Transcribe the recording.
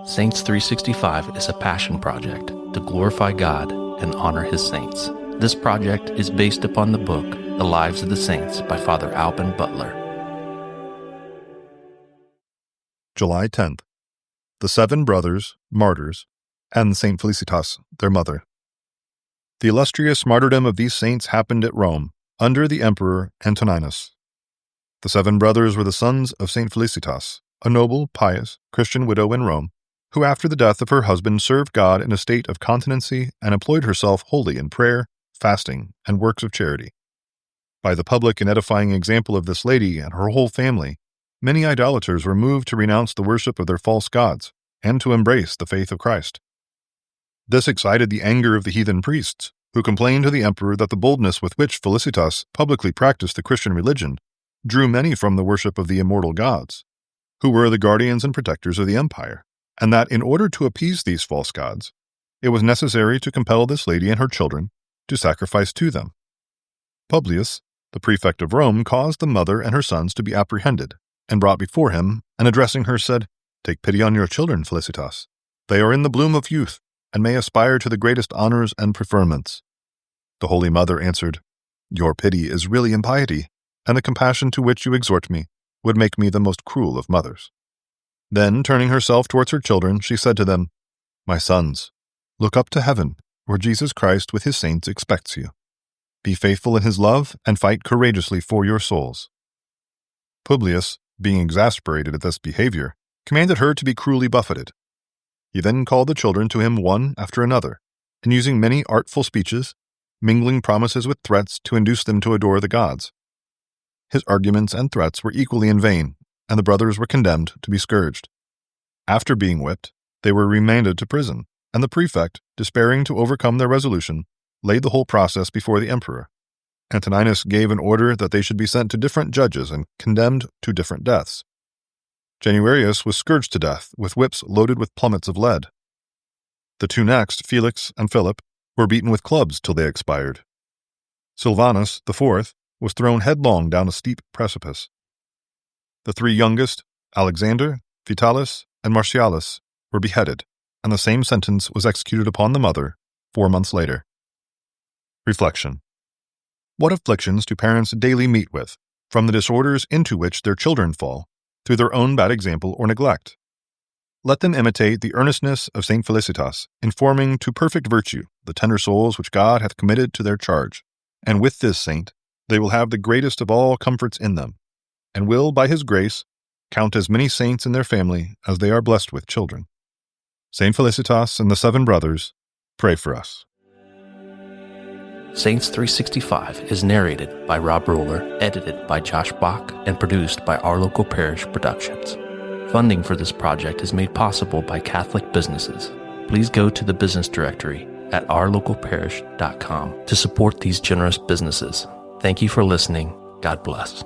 Saints 365 is a passion project to glorify God and honor His saints. This project is based upon the book, The Lives of the Saints by Father Alban Butler. July 10th. The 7 brothers, martyrs, and Saint Felicitas, their mother. The illustrious martyrdom of these saints happened at Rome, under the Emperor Antoninus. The 7 brothers were the sons of Saint Felicitas, a noble, pious, Christian widow in Rome, who after the death of her husband served God in a state of continency and employed herself wholly in prayer, fasting, and works of charity. By the public and edifying example of this lady and her whole family, many idolaters were moved to renounce the worship of their false gods and to embrace the faith of Christ. This excited the anger of the heathen priests, who complained to the emperor that the boldness with which Felicitas publicly practiced the Christian religion drew many from the worship of the immortal gods, who were the guardians and protectors of the empire, and that in order to appease these false gods, it was necessary to compel this lady and her children to sacrifice to them. Publius, the prefect of Rome, caused the mother and her sons to be apprehended and brought before him, and addressing her said, "Take pity on your children, Felicitas. They are in the bloom of youth, and may aspire to the greatest honors and preferments." The Holy Mother answered, "Your pity is really impiety, and the compassion to which you exhort me would make me the most cruel of mothers." Then, turning herself towards her children, she said to them, "My sons, look up to heaven, where Jesus Christ with his saints expects you. Be faithful in his love and fight courageously for your souls." Publius, being exasperated at this behavior, commanded her to be cruelly buffeted. He then called the children to him one after another, and using many artful speeches, mingling promises with threats to induce them to adore the gods. His arguments and threats were equally in vain, and the brothers were condemned to be scourged. After being whipped, they were remanded to prison, and the prefect, despairing to overcome their resolution, laid the whole process before the emperor. Antoninus gave an order that they should be sent to different judges and condemned to different deaths. Januarius was scourged to death with whips loaded with plummets of lead. The 2 next, Felix and Philip, were beaten with clubs till they expired. Silvanus, the 4th, was thrown headlong down a steep precipice. The 3 youngest, Alexander, Vitalis, and Martialis, were beheaded, and the same sentence was executed upon the mother 4 months later. Reflection. What afflictions do parents daily meet with, from the disorders into which their children fall, through their own bad example or neglect? Let them imitate the earnestness of Saint Felicitas in forming to perfect virtue the tender souls which God hath committed to their charge, and with this saint they will have the greatest of all comforts in them, and will, by his grace, count as many saints in their family as they are blessed with children. Saint Felicitas and the 7 brothers, pray for us. Saints 365 is narrated by Rob Roller, edited by Josh Bach, and produced by Our Local Parish Productions. Funding for this project is made possible by Catholic businesses. Please go to the business directory at ourlocalparish.com to support these generous businesses. Thank you for listening. God bless.